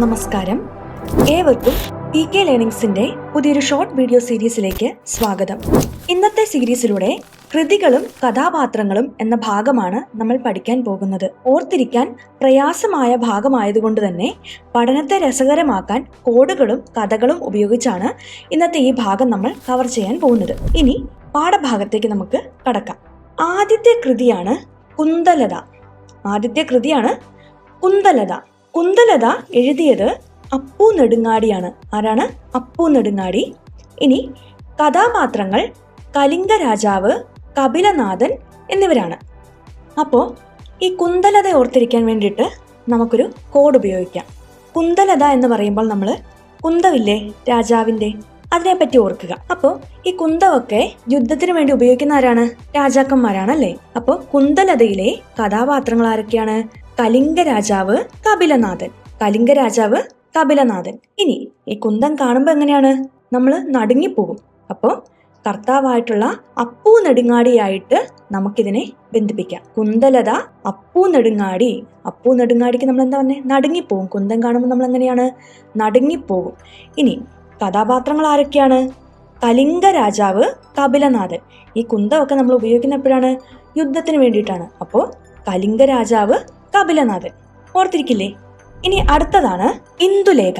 നമസ്കാരം. ഏവർക്കും PK ലേണിംഗ്സിന്റെ പുതിയൊരു ഷോർട്ട് വീഡിയോ സീരീസിലേക്ക് സ്വാഗതം. ഇന്നത്തെ സീരീസിലൂടെ കൃതികളും കഥാപാത്രങ്ങളും എന്ന ഭാഗമാണ് നമ്മൾ പഠിക്കാൻ പോകുന്നത്. ഓർത്തിരിക്കാൻ പ്രയാസമായ ഭാഗമായതുകൊണ്ട് തന്നെ പഠനത്തെ രസകരമാക്കാൻ കോഡുകളും കഥകളും ഉപയോഗിച്ചാണ് ഇന്നത്തെ ഈ ഭാഗം നമ്മൾ കവർ ചെയ്യാൻ പോകുന്നത്. ഇനി പാഠഭാഗത്തേക്ക് നമുക്ക് കടക്കാം. ആദ്യത്തെ കൃതിയാണ് കുന്തലത. കുന്തലത എഴുതിയത് അപ്പു നെടുങ്ങാടിയാണ്. ആരാണ്? അപ്പു നെടുങ്ങാടി. ഇനി കഥാപാത്രങ്ങൾ കലിംഗ രാജാവ്, കപിലനാഥൻ എന്നിവരാണ്. അപ്പോൾ ഈ കുന്തലത ഓർത്തിരിക്കാൻ വേണ്ടിയിട്ട് നമുക്കൊരു കോഡ് ഉപയോഗിക്കാം. കുന്തലത എന്ന് പറയുമ്പോൾ നമ്മൾ കുന്തമില്ലേ രാജാവിൻ്റെ, അതിനെപ്പറ്റി ഓർക്കുക. അപ്പോൾ ഈ കുന്തമൊക്കെ യുദ്ധത്തിന് വേണ്ടി ഉപയോഗിക്കുന്ന ആരാണ്? രാജാക്കന്മാരാണല്ലേ. അപ്പോൾ കുന്തലതയിലെ കഥാപാത്രങ്ങൾ ആരൊക്കെയാണ്? കലിംഗ രാജാവ്, കപിലനാഥൻ. ഇനി ഈ കുന്തം കാണുമ്പോൾ എങ്ങനെയാണ്? നമ്മൾ നടുങ്ങിപ്പോകും. അപ്പോൾ കർത്താവായിട്ടുള്ള അപ്പു നെടുങ്ങാടിയായിട്ട് നമുക്കിതിനെ ബന്ധിപ്പിക്കാം. കുന്തലത അപ്പു നെടുങ്ങാടിക്ക് നമ്മൾ എന്താ പറഞ്ഞേ? നടുങ്ങിപ്പോകും. കുന്തം കാണുമ്പോൾ നമ്മൾ എങ്ങനെയാണ്? നടുങ്ങിപ്പോകും. ഇനി കഥാപാത്രങ്ങൾ ആരൊക്കെയാണ്? കലിംഗ രാജാവ്, കപിലനാഥൻ. ഈ കുന്തമൊക്കെ നമ്മൾ ഉപയോഗിക്കുന്ന എപ്പോഴാണ്? യുദ്ധത്തിന് വേണ്ടിയിട്ടാണ്. അപ്പോൾ കലിംഗ രാജാവ്, കപിലനാഥൻ. ഓർത്തിരിക്കില്ലേ? ഇനി അടുത്തതാണ് ഇന്ദുലേഖ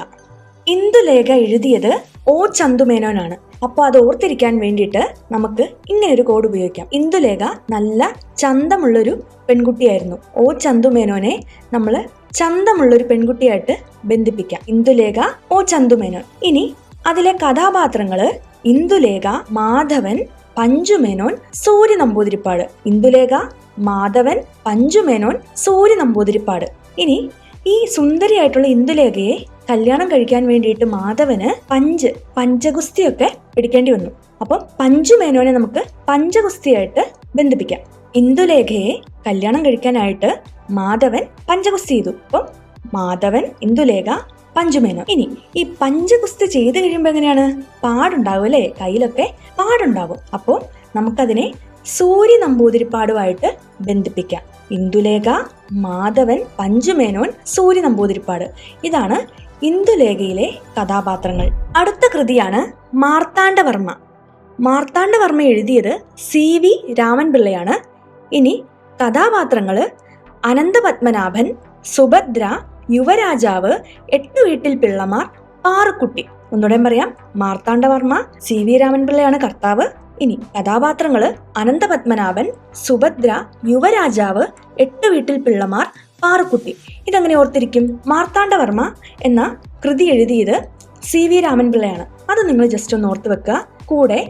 എഴുതിയത് O ചന്തുമേനോനാണ്. അപ്പോൾ അത് ഓർത്തിരിക്കാൻ വേണ്ടിയിട്ട് നമുക്ക് ഇങ്ങനൊരു കോഡ് ഉപയോഗിക്കാം. ഇന്ദുലേഖ നല്ല ചന്തമുള്ളൊരു പെൺകുട്ടിയായിരുന്നു. O ചന്തുമേനോനെ നമ്മൾ ചന്തമുള്ളൊരു പെൺകുട്ടിയായിട്ട് ബന്ധിപ്പിക്കാം. ഇന്ദുലേഖ, O ചന്തുമേനോൻ. ഇനി അതിലെ കഥാപാത്രങ്ങള് ഇന്ദുലേഖ, മാധവൻ, പഞ്ചുമേനോൻ, സൂര്യ നമ്പൂതിരിപ്പാട്. ഇന്ദുലേഖ, മാധവൻ, പഞ്ചുമേനോൻ, സൂര്യ നമ്പൂതിരിപ്പാട്. ഇനി ഈ സുന്ദരിയായിട്ടുള്ള ഇന്ദുലേഖയെ കല്യാണം കഴിക്കാൻ വേണ്ടിയിട്ട് മാധവന് പഞ്ചഗുസ്തിയൊക്കെ പിടിക്കേണ്ടി വന്നു. അപ്പം പഞ്ചുമേനോനെ നമുക്ക് പഞ്ചഗുസ്തിയായിട്ട് ബന്ധിപ്പിക്കാം. ഇന്ദുലേഖയെ കല്യാണം കഴിക്കാനായിട്ട് മാധവൻ പഞ്ചഗുസ്തി ചെയ്തു. അപ്പം മാധവൻ, ഇന്ദുലേഖ, പഞ്ചുമേനോൻ. ഇനി ഈ പഞ്ചഗുസ്തി ചെയ്ത് കഴിയുമ്പോൾ എങ്ങനെയാണ്? പാടുണ്ടാവും അല്ലേ? കയ്യിലൊക്കെ പാടുണ്ടാവും. അപ്പോൾ നമുക്കതിനെ സൂര്യ നമ്പൂതിരിപ്പാടുമായിട്ട് ബന്ധിപ്പിക്കാം. ഇന്ദുലേഖ, മാധവൻ, പഞ്ചുമേനോൻ, സൂര്യ നമ്പൂതിരിപ്പാട്. ഇതാണ് ഇന്ദുലേഖയിലെ കഥാപാത്രങ്ങൾ. അടുത്ത കൃതിയാണ് മാർത്താണ്ഡവർമ്മ എഴുതിയത് CV രാമൻപിള്ളയാണ്. ഇനി കഥാപാത്രങ്ങള് അനന്തപത്മനാഭൻ, സുഭദ്ര, യുവരാജാവ്, 8 വീട്ടിൽ പിള്ളമാർ, പാറുക്കുട്ടി. ഒന്നുകൂടെ പറയാം. മാർത്താണ്ഡവർമ്മ, CV രാമൻപിള്ളയാണ് കർത്താവ്. ഇനി കഥാപാത്രങ്ങള് അനന്തപത്മനാഭൻ, സുഭദ്ര, യുവരാജാവ്, 8 വീട്ടിൽ പിള്ളമാർ, പാറുക്കുട്ടി. ഇതെങ്ങനെ ഓർത്തിരിക്കും? മാർത്താണ്ഡവർമ്മ എന്ന കൃതി എഴുതിയത് CV രാമൻപിള്ളയാണ്. അത് നിങ്ങൾ ജസ്റ്റ് ഒന്ന് ഓർത്ത് വെക്കുക. കൂടെ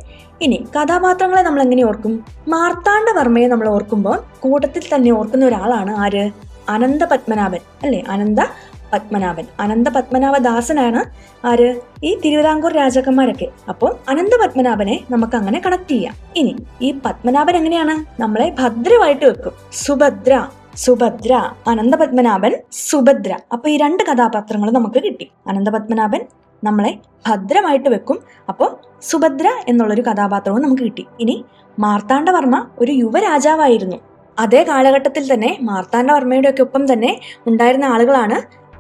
ഇനി കഥാപാത്രങ്ങളെ നമ്മൾ എങ്ങനെ ഓർക്കും? മാർത്താണ്ഡവർമ്മയെ നമ്മൾ ഓർക്കുമ്പോൾ കൂട്ടത്തിൽ തന്നെ ഓർക്കുന്ന ഒരാളാണ് ആര്? അനന്തപത്മനാഭൻ അല്ലേ? അനന്തപത്മനാഭദാസനാണ് ആര്? ഈ തിരുവിതാംകൂർ രാജാക്കന്മാരൊക്കെ. അപ്പോൾ അനന്തപത്മനാഭനെ നമുക്ക് അങ്ങനെ കണക്ട് ചെയ്യാം. ഇനി ഈ പത്മനാഭൻ എങ്ങനെയാണ്? നമ്മളെ ഭദ്രമായിട്ട് വെക്കും. സുഭദ്ര, അനന്തപത്മനാഭൻ, സുഭദ്ര. അപ്പൊ ഈ 2 കഥാപാത്രങ്ങൾ നമുക്ക് കിട്ടി. അനന്തപത്മനാഭൻ നമ്മളെ ഭദ്രമായിട്ട് വെക്കും. അപ്പോൾ സുഭദ്ര എന്നുള്ളൊരു കഥാപാത്രവും നമുക്ക് കിട്ടി. ഇനി മാർത്താണ്ഡവർമ്മ ഒരു യുവരാജാവായിരുന്നു. അതേ കാലഘട്ടത്തിൽ തന്നെ മാർത്താണ്ഡവർമ്മയുടെ ഒക്കെ ഒപ്പം തന്നെ ഉണ്ടായിരുന്ന ആളുകളാണ്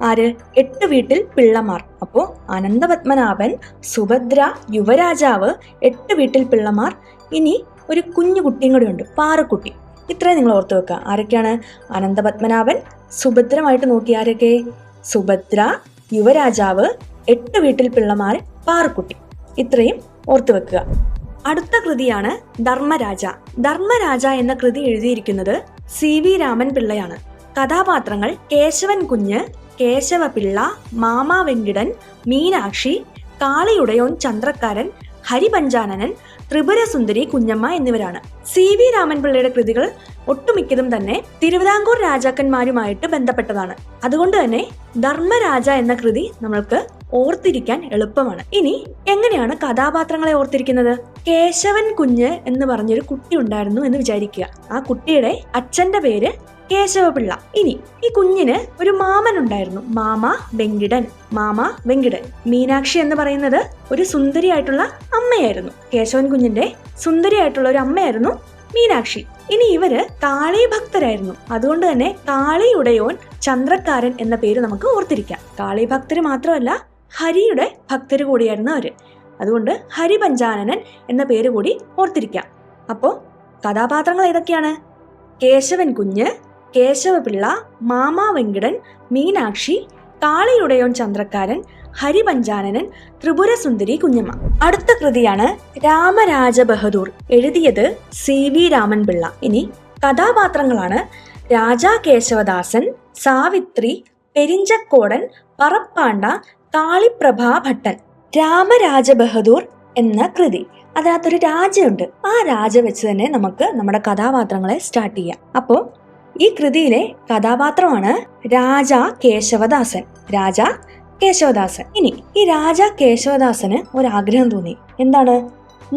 ആര്? 8 വീട്ടിൽ പിള്ളമാർ. അപ്പോൾ അനന്തപത്മനാഭൻ, സുഭദ്ര, യുവരാജാവ്, 8 വീട്ടിൽ പിള്ളമാർ. ഇനി ഒരു കുഞ്ഞു കുട്ടിയും കൂടി ഉണ്ട്, പാറുക്കുട്ടി. ഇത്രയും നിങ്ങൾ ഓർത്ത് വെക്കുക. ആരൊക്കെയാണ്? അനന്തപത്മനാഭൻ, സുഭദ്രമായിട്ട് നോക്കി ആരൊക്കെ? സുഭദ്ര, യുവരാജാവ്, 8 വീട്ടിൽ പിള്ളമാർ, പാറുക്കുട്ടി. ഇത്രയും ഓർത്ത് വെക്കുക. അടുത്ത കൃതിയാണ് ധർമ്മരാജ എന്ന കൃതി എഴുതിയിരിക്കുന്നത് CV രാമൻപിള്ളയാണ്. കഥാപാത്രങ്ങൾ കേശവൻ കുഞ്ഞ്, കേശവപിള്ള, മാമാ വെങ്കിടൻ, മീനാക്ഷി, കാളിയുടയോൻ ചന്ദ്രക്കാരൻ, ഹരിപഞ്ചാനനൻ, ത്രിപുരസുന്ദരി കുഞ്ഞമ്മ എന്നിവരാണ്. CV രാമൻപിള്ളയുടെ കൃതികൾ ഒട്ടുമിക്കതും തന്നെ തിരുവിതാംകൂർ രാജാക്കന്മാരുമായിട്ട് ബന്ധപ്പെട്ടതാണ്. അതുകൊണ്ട് തന്നെ ധർമ്മരാജ എന്ന കൃതി നമ്മൾക്ക് ഓർത്തിരിക്കാൻ എളുപ്പമാണ്. ഇനി എങ്ങനെയാണ് കഥാപാത്രങ്ങളെ ഓർത്തിരിക്കുന്നത്? കേശവൻ കുഞ്ഞ് എന്ന് പറഞ്ഞൊരു കുട്ടി ഉണ്ടായിരുന്നു എന്ന് വിചാരിക്കുക. ആ കുട്ടിയുടെ അച്ഛന്റെ പേര് കേശവപിള്ള. ഇനി ഈ കുഞ്ഞിന് ഒരു മാമൻ ഉണ്ടായിരുന്നു, മാമാ വെങ്കിടൻ. മീനാക്ഷി എന്ന് പറയുന്നത് ഒരു സുന്ദരിയായിട്ടുള്ള അമ്മയായിരുന്നു. കേശവൻ കുഞ്ഞിന്റെ സുന്ദരിയായിട്ടുള്ള ഒരു അമ്മയായിരുന്നു മീനാക്ഷി. ഇനി ഇവര് കാളി ഭക്തരായിരുന്നു. അതുകൊണ്ട് തന്നെ കാളിയുടയോൻ ചന്ദ്രക്കാരൻ എന്ന പേര് നമുക്ക് ഓർത്തിരിക്കാം. കാളി ഭക്തര് മാത്രമല്ല, ഹരിയുടെ ഭക്തര് കൂടിയായിരുന്നു അവര്. അതുകൊണ്ട് ഹരിപഞ്ചാനനൻ എന്ന പേര് കൂടി ഓർത്തിരിക്കാം. അപ്പോൾ കഥാപാത്രങ്ങൾ ഏതൊക്കെയാണ്? കേശവൻ കുഞ്ഞ്, കേശവപിള്ള, മാമാ വെങ്കിടൻ, മീനാക്ഷി, കാളിയുടയോൻ ചന്ദ്രക്കാരൻ, ഹരിപഞ്ചാനനൻ, ത്രിപുരസുന്ദരി കുഞ്ഞമ്മ. അടുത്ത കൃതിയാണ് രാമരാജ ബഹദൂർ. എഴുതിയത് CV രാമൻ പിള്ള. ഇനി കഥാപാത്രങ്ങളാണ് രാജാ കേശവദാസൻ, സാവിത്രി, പെരിഞ്ചക്കോടൻ, പറപ്പാണ്ട, കാളിപ്രഭാ ഭട്ടൻ. രാമരാജ ബഹദൂർ എന്ന കൃതി, അതിനകത്തൊരു രാജയുണ്ട്. ആ രാജ വെച്ച് തന്നെ നമുക്ക് നമ്മുടെ കഥാപാത്രങ്ങളെ സ്റ്റാർട്ട് ചെയ്യാം. അപ്പോൾ ഈ കൃതിയിലെ കഥാപാത്രമാണ് രാജാ കേശവദാസൻ. രാജാ കേശവദാസൻ. ഇനി ഈ രാജാ കേശവദാസന് ഒരാഗ്രഹം തോന്നി. എന്താണ്?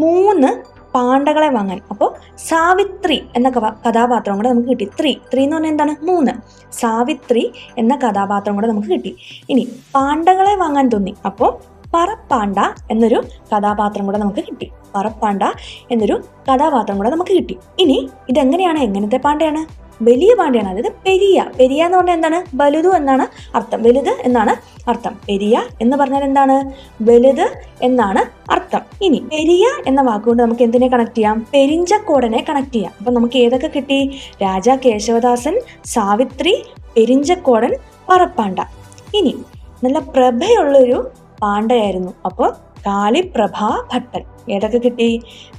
3 പാണ്ഡകളെ വാങ്ങാൻ. അപ്പോൾ സാവിത്രി എന്ന കഥാപാത്രം കൂടെ നമുക്ക് കിട്ടി. ത്രീ എന്ന് പറഞ്ഞാൽ എന്താണ്? 3. സാവിത്രി എന്ന കഥാപാത്രം കൂടെ നമുക്ക് കിട്ടി. ഇനി പാണ്ഡകളെ വാങ്ങാൻ തോന്നി. അപ്പോൾ പറപ്പാണ്ട എന്നൊരു കഥാപാത്രം കൂടെ നമുക്ക് കിട്ടി. പറപ്പാണ്ട എന്നൊരു കഥാപാത്രം കൂടെ നമുക്ക് കിട്ടി. ഇനി ഇതെങ്ങനെയാണ്? എങ്ങനത്തെ പാണ്ടയാണ്? വലിയ പാണ്ടയാണ്. അതായത് പെരിയ എന്ന് പറഞ്ഞാൽ എന്താണ്? വലുത് എന്നാണ് അർത്ഥം. വലുത് എന്നാണ് അർത്ഥം. പെരിയ എന്ന് പറഞ്ഞാൽ എന്താണ്? വലുത് എന്നാണ് അർത്ഥം. ഇനി പെരിയ എന്ന വാക്കുകൊണ്ട് നമുക്ക് എന്തിനെ കണക്ട് ചെയ്യാം? പെരിഞ്ചക്കോടനെ കണക്ട് ചെയ്യാം. അപ്പൊ നമുക്ക് ഏതൊക്കെ കിട്ടി? രാജാ കേശവദാസൻ, സാവിത്രി, പെരിഞ്ചക്കോടൻ, പറപ്പാണ്ട. ഇനി നല്ല പ്രഭയുള്ളൊരു പാണ്ഡയായിരുന്നു. അപ്പോൾ കാളിപ്രഭാ ഭട്ടൻ. ഏതൊക്കെ കിട്ടി?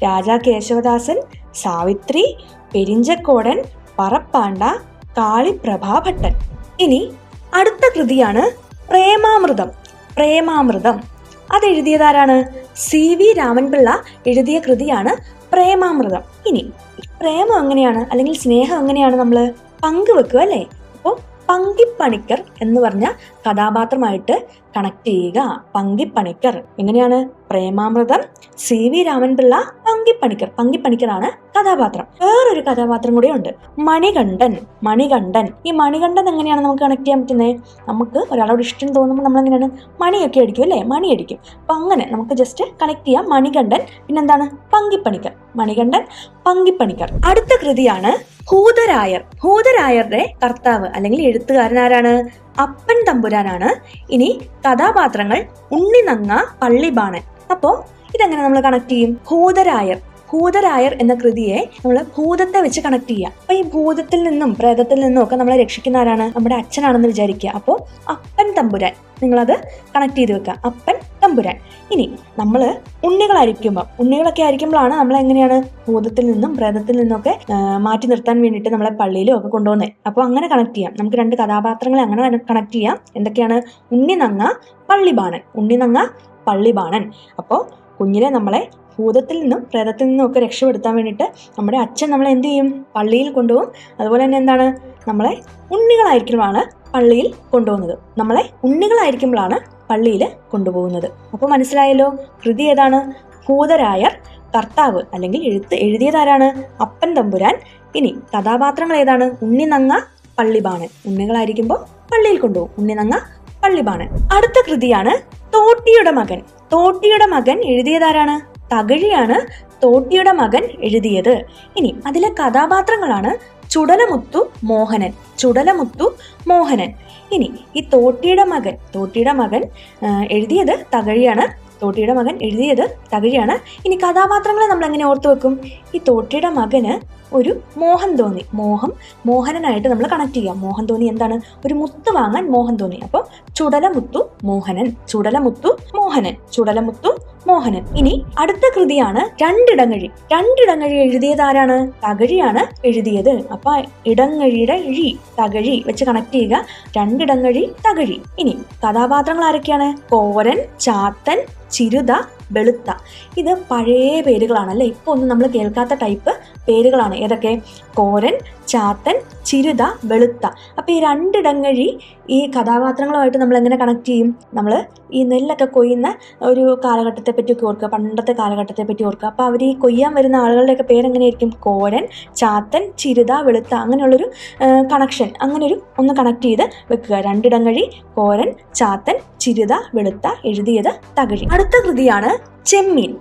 രാജാ കേശവദാസൻ, സാവിത്രി, പെരിഞ്ചക്കോടൻ, പറപ്പാണ്ട, കാളിപ്രഭാ ഭട്ടൻ. ഇനി അടുത്ത കൃതിയാണ് പ്രേമാമൃതം. അതെഴുതിയതാരാണ്? CV രാമൻ പിള്ള എഴുതിയ കൃതിയാണ് പ്രേമാമൃതം. ഇനി പ്രേമം എങ്ങനെയാണ്, അല്ലെങ്കിൽ സ്നേഹം എങ്ങനെയാണ് നമ്മൾ പങ്കുവെക്കുക, അല്ലേ? അപ്പോൾ പങ്കിപ്പണിക്കർ എന്ന് പറഞ്ഞ കഥാപാത്രമായിട്ട് കണക്ട് ചെയ്യുക. പങ്കിപ്പണിക്കർ. എങ്ങനെയാണ്? പ്രേമാമൃതം, CV രാമൻ പിള്ള, പങ്കിപ്പണിക്കറാണ് കഥാപാത്രം. വേറൊരു കഥാപാത്രം കൂടെ ഉണ്ട്, മണികണ്ഠൻ. ഈ മണികണ്ഠൻ എങ്ങനെയാണ് നമുക്ക് കണക്ട് ചെയ്യാൻ പറ്റുന്നത്? നമുക്ക് ഒരാളോട് ഇഷ്ടം തോന്നുമ്പോൾ നമ്മൾ എങ്ങനെയാണ്? മണിയൊക്കെ അടിക്കും, അല്ലേ? മണി അടിക്കും. അപ്പൊ അങ്ങനെ നമുക്ക് ജസ്റ്റ് കണക്ട് ചെയ്യാം. മണികണ്ഠൻ, പിന്നെന്താണ്? പങ്കിപ്പണിക്കർ. മണികണ്ഠൻ, പങ്കിപ്പണിക്കർ. അടുത്ത കൃതിയാണ് ഭൂതരായരുടെ കർത്താവ് അല്ലെങ്കിൽ എഴുത്തുകാരനാരാണ്? അപ്പൻ തമ്പുരാനാണ്. ഇനി കഥാപാത്രങ്ങൾ ഉണ്ണിനങ്ങ, പള്ളിബാണൻ. അപ്പോ ഇതെങ്ങനെ നമ്മൾ കണക്ട് ചെയ്യും? ഭൂതരായർ എന്ന കൃതിയെ നമ്മൾ ഭൂതത്തെ വെച്ച് കണക്ട് ചെയ്യാം. അപ്പൊ ഈ ഭൂതത്തിൽ നിന്നും പ്രേതത്തിൽ നിന്നും ഒക്കെ നമ്മളെ രക്ഷിക്കുന്ന ആരാണ്? നമ്മുടെ അച്ഛനാണെന്ന് വിചാരിക്കുക. അപ്പോൾ അപ്പൻ തമ്പുരാൻ, നിങ്ങളത് കണക്ട് ചെയ്ത് വെക്കുക. അപ്പൻ തമ്പുരാൻ. ഇനി നമ്മൾ ഉണ്ണികളൊക്കെ ആയിരിക്കുമ്പോഴാണ് നമ്മൾ എങ്ങനെയാണ് ഭൂതത്തിൽ നിന്നും പ്രേതത്തിൽ നിന്നൊക്കെ മാറ്റി നിർത്താൻ വേണ്ടിയിട്ട് നമ്മളെ പള്ളിയിലും ഒക്കെ കൊണ്ടുപോകുന്നത്. അപ്പോൾ അങ്ങനെ കണക്ട് ചെയ്യാം. നമുക്ക് 2 കഥാപാത്രങ്ങളെ അങ്ങനെ കണക്ട് ചെയ്യാം. എന്തൊക്കെയാണ്? ഉണ്ണിനങ്ങ, പള്ളിബാണൻ. അപ്പോൾ കുഞ്ഞിനെ നമ്മളെ ഭൂതത്തിൽ നിന്നും പ്രേതത്തിൽ നിന്നും ഒക്കെ രക്ഷപ്പെടുത്താൻ വേണ്ടിയിട്ട് നമ്മുടെ അച്ഛൻ നമ്മളെ എന്ത് ചെയ്യും? പള്ളിയിൽ കൊണ്ടുപോകും. അതുപോലെ തന്നെ എന്താണ്? നമ്മളെ ഉണ്ണികളായിരിക്കുമ്പോഴാണ് പള്ളിയിൽ കൊണ്ടുപോകുന്നത്. അപ്പോൾ മനസ്സിലായല്ലോ? കൃതി ഏതാണ്? ഭൂതരായർ കർത്താവ് അല്ലെങ്കിൽ എഴുതിയതാരാണ്? അപ്പൻ തമ്പുരാൻ. ഇനി കഥാപാത്രങ്ങൾ ഏതാണ്? ഉണ്ണിനങ്ങ, പള്ളിബാണൻ. ഉണ്ണികളായിരിക്കുമ്പോൾ പള്ളിയിൽ കൊണ്ടുപോകും. ഉണ്ണിനങ്ങ, പള്ളിബാണൻ. അടുത്ത കൃതിയാണ് തോട്ടിയുടെ മകൻ എഴുതിയതാരാണ്? തകഴിയാണ് തോട്ടിയുടെ മകൻ എഴുതിയത്. ഇനി അതിലെ കഥാപാത്രങ്ങളാണ് ചുടലമുത്തു, മോഹനൻ. ഇനി ഈ തോട്ടിയുടെ മകൻ എഴുതിയത് തകഴിയാണ്. ഇനി കഥാപാത്രങ്ങളെ നമ്മൾ എങ്ങനെ ഓർത്തു വെക്കും? ഈ തോട്ടിയുടെ മകന് ഒരു മോഹൻ തോന്നി. മോഹനനായിട്ട് നമ്മൾ കണക്ട് ചെയ്യാം. മോഹൻ തോന്നി എന്താണ്? ഒരു മുത്ത് വാങ്ങാൻ മോഹൻ തോന്നി. അപ്പോൾ ചുടലമുത്തു മോഹനൻ. ഇനി അടുത്ത കൃതിയാണ് രണ്ടിടങ്ങഴി എഴുതിയതാരാണ്? തകഴിയാണ് എഴുതിയത്. അപ്പൊ ഇടങ്ങഴിയുടെ തകഴി വെച്ച് കണക്ട് ചെയ്യുക. രണ്ടിടങ്ങഴി, തകഴി. ഇനി കഥാപാത്രങ്ങൾ ആരൊക്കെയാണ്? കോരൻ, ചാത്തൻ, ചിരുത, വെളുത്ത. ഇത് പഴയ പേരുകളാണ്, അല്ലേ? ഇപ്പൊ ഒന്നും നമ്മൾ കേൾക്കാത്ത ടൈപ്പ് പേരുകളാണ്. ഏതൊക്കെ? കോരൻ, ചാത്തൻ, ചിരുത, വെളുത്ത. അപ്പൊ ഈ രണ്ടിടങ്ങഴി ഈ കഥാപാത്രങ്ങളുമായിട്ട് നമ്മൾ എങ്ങനെ കണക്ട് ചെയ്യും? നമ്മൾ ഈ നെല്ലൊക്കെ കൊയ്യുന്ന ഒരു കാലഘട്ടത്തെ പറ്റിയൊക്കെ ഓർക്കുക, പണ്ടത്തെ കാലഘട്ടത്തെ പറ്റി ഓർക്കുക. അപ്പൊ അവർ ഈ കൊയ്യാൻ വരുന്ന ആളുകളുടെയൊക്കെ പേരെങ്ങനെയായിരിക്കും? കോരൻ, ചാത്തൻ, ചിരുത, വെളുത്ത. അങ്ങനെയുള്ളൊരു കണക്ഷൻ, ഒന്ന് കണക്ട് ചെയ്ത് വെക്കുക. രണ്ടിടങ്ങഴി, കോരൻ, ചാത്തൻ, ചിരുത, വെളുത്ത. എഴുതിയത് തകഴി. അടുത്ത കൃതിയാണ് ചെമ്മീൻ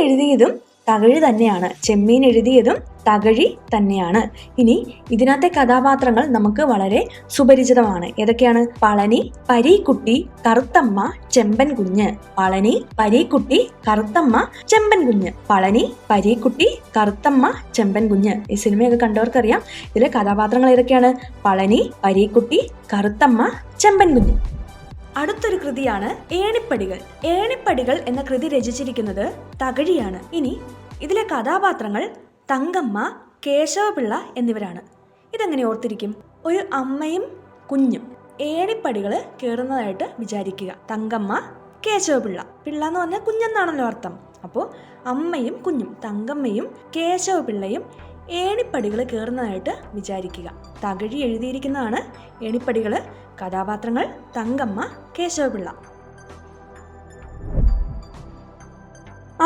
എഴുതിയതും തകഴി തന്നെയാണ്. ചെമ്മീൻ എഴുതിയതും തകഴി തന്നെയാണ്. ഇനി ഇതിനകത്തെ കഥാപാത്രങ്ങൾ നമുക്ക് വളരെ സുപരിചിതമാണ്. ഏതൊക്കെയാണ്? പളനി, പരീക്കുട്ടി, കറുത്തമ്മ, ചെമ്പൻ കുഞ്ഞ്. പളനി, പരീക്കുട്ടി, കറുത്തമ്മ, ചെമ്പൻ കുഞ്ഞ്. പളനി, പരീക്കുട്ടി, കറുത്തമ്മ, ചെമ്പൻ കുഞ്ഞ്. ഈ സിനിമയൊക്കെ കണ്ടവർക്കറിയാം ഇതിലെ കഥാപാത്രങ്ങൾ ഏതൊക്കെയാണ്? പളനി, പരീക്കുട്ടി, കറുത്തമ്മ, ചെമ്പൻ കുഞ്ഞ്. അടുത്തൊരു കൃതിയാണ് ഏണിപ്പടികൾ. ഏണിപ്പടികൾ എന്ന കൃതി രചിച്ചിരിക്കുന്നത് തകഴിയാണ്. ഇനി ഇതിലെ കഥാപാത്രങ്ങൾ തങ്കമ്മ, കേശവപിള്ള എന്നിവരാണ്. ഇതെങ്ങനെ ഓർത്തിരിക്കും? ഒരു അമ്മയും കുഞ്ഞും ഏണിപ്പടികൾ കയറുന്നതായിട്ട് വിചാരിക്കുക. തങ്കമ്മ, കേശവപിള്ള. പിള്ള എന്ന് പറഞ്ഞാൽ കുഞ്ഞെന്നാണല്ലോ അർത്ഥം. അപ്പോൾ അമ്മയും കുഞ്ഞും, തങ്കമ്മയും കേശവപിള്ളയും ഏണിപ്പടികൾ കയറുന്നതായിട്ട് വിചാരിക്കുക. തകഴി എഴുതിയിരിക്കുന്നതാണ് ഏണിപ്പടികൾ. കഥാപാത്രങ്ങൾ തങ്കമ്മ, കേശവപിള്ള.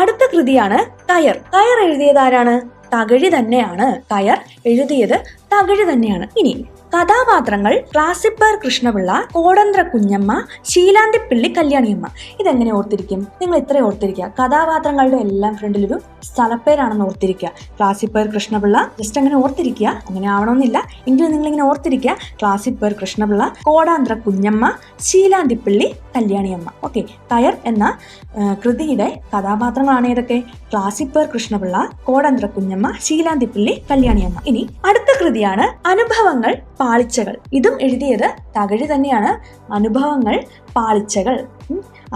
അടുത്ത കൃതിയാണ് കയർ. കയർ എഴുതിയതാരാണ്? തകഴി തന്നെയാണ്. കയർ എഴുതിയത് തകഴി തന്നെയാണ്. ഇനി കഥാപാത്രങ്ങൾ ക്ലാസിപ്പർ കൃഷ്ണപിള്ള, കോടന്ത്ര കുഞ്ഞമ്മ, ശീലാന്തിപ്പിള്ളി കല്യാണിയമ്മ. ഇതെങ്ങനെ ഓർത്തിരിക്കും? നിങ്ങൾ ഇത്ര ഓർത്തിരിക്കുക. കഥാപാത്രങ്ങളുടെ എല്ലാം ഫ്രണ്ടിലൊരു സ്ഥലപ്പേരാണെന്ന് ഓർത്തിരിക്കുക. ക്ലാസിപ്പർ കൃഷ്ണപിള്ള ജസ്റ്റ് അങ്ങനെ ഓർത്തിരിക്കുക. അങ്ങനെ ആവണമെന്നില്ല, എങ്കിലും നിങ്ങളിങ്ങനെ ഓർത്തിരിക്കുക. ക്ലാസിപ്പർ കൃഷ്ണപിള്ള, കോടാന്ത്ര കുഞ്ഞമ്മ, ശീലാന്തിപ്പിള്ളി കല്യാണിയമ്മ. ഓക്കെ, കയർ എന്ന കൃതിയുടെ കഥാപാത്രങ്ങളാണ് ഏതൊക്കെ? ക്ലാസിപ്പർ കൃഷ്ണപിള്ള, കോടന്ത്ര കുഞ്ഞമ്മ, ശീലാന്തിപ്പിള്ളി കല്യാണിയമ്മ. ഇനി അടുത്ത കൃതിയാണ് അനുഭവങ്ങൾ പാളിച്ചകൾ. ഇതും എഴുതിയത് തകഴി തന്നെയാണ്. അനുഭവങ്ങൾ പാളിച്ചകൾ.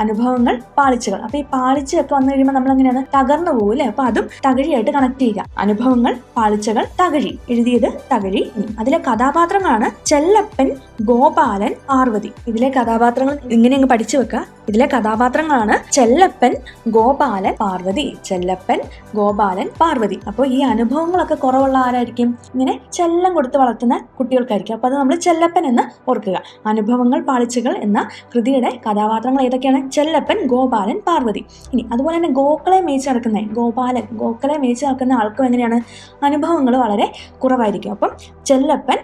അനുഭവങ്ങൾ പാളിച്ചകൾ. അപ്പൊ ഈ പാളിച്ചയൊക്കെ വന്നു കഴിയുമ്പോൾ നമ്മൾ എങ്ങനെയാണ്? തകർന്നു പോകും അല്ലെ? അപ്പൊ അതും തകഴിയായിട്ട് കണക്ട് ചെയ്യുക. അനുഭവങ്ങൾ പാളിച്ചകൾ തകഴി എഴുതിയത് തകഴി. അതിലെ കഥാപാത്രങ്ങളാണ് ചെല്ലപ്പൻ, ഗോപാലൻ, പാർവതി. ഇതിലെ കഥാപാത്രങ്ങൾ ഇങ്ങനെ അങ്ങ് പഠിച്ചു വെക്കുക. ഇതിലെ കഥാപാത്രങ്ങളാണ് ചെല്ലപ്പൻ, ഗോപാലൻ, പാർവതി. ചെല്ലപ്പൻ, ഗോപാലൻ, പാർവതി. അപ്പോൾ ഈ അനുഭവങ്ങളൊക്കെ കുറവുള്ള ആരായിരിക്കും? ഇങ്ങനെ ചെല്ലം കൊടുത്ത് വളർത്തുന്ന കുട്ടികൾക്കായിരിക്കും. അപ്പൊ അത് നമ്മൾ ചെല്ലപ്പൻ എന്ന് ഓർക്കുക. അനുഭവങ്ങൾ പാളിച്ചകൾ എന്ന കൃതിയുടെ കഥാപാത്രങ്ങൾ ഏതൊക്കെയാണ്? ചെല്ലപ്പൻ, ഗോപാലൻ, പാർവതി. ഇനി അതുപോലെ തന്നെ ഗോക്കളെ മേയിച്ച് നടക്കുന്ന ഗോക്കളെ മേയിച്ച് നടക്കുന്ന ആൾക്കും എങ്ങനെയാണ്? അനുഭവങ്ങൾ വളരെ കുറവായിരിക്കും. അപ്പം ചെല്ലപ്പൻ,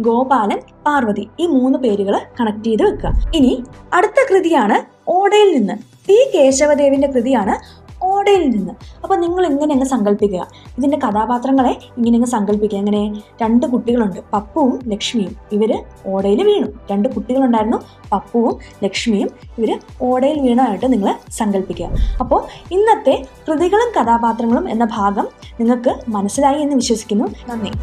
ഗോപാലൻ, പാർവതി, ഈ 3 പേരുകൾ കണക്ട് ചെയ്ത് വെക്കുക. ഇനി അടുത്ത കൃതിയാണ് ഓടയിൽ നിന്ന്. പി കേശവദേവിന്റെ കൃതിയാണ് ഓടയിൽ നിന്ന്. അപ്പൊ നിങ്ങൾ ഇങ്ങനെ അങ്ങ് സങ്കല്പിക്കുക. ഇതിന്റെ കഥാപാത്രങ്ങളെ ഇങ്ങനെ അങ്ങ് സങ്കല്പിക്കുക. എങ്ങനെ? 2 കുട്ടികളുണ്ട്, പപ്പുവും ലക്ഷ്മിയും. ഇവര് ഓടയിൽ വീണു. 2 കുട്ടികളുണ്ടായിരുന്നു, പപ്പുവും ലക്ഷ്മിയും. ഇവര് ഓടയിൽ വീണതായിട്ട് നിങ്ങൾ സങ്കല്പിക്കുക. അപ്പോൾ ഇന്നത്തെ കൃതികളും കഥാപാത്രങ്ങളും എന്ന ഭാഗം നിങ്ങൾക്ക് മനസ്സിലായി എന്ന് വിശ്വസിക്കുന്നു. നന്ദി.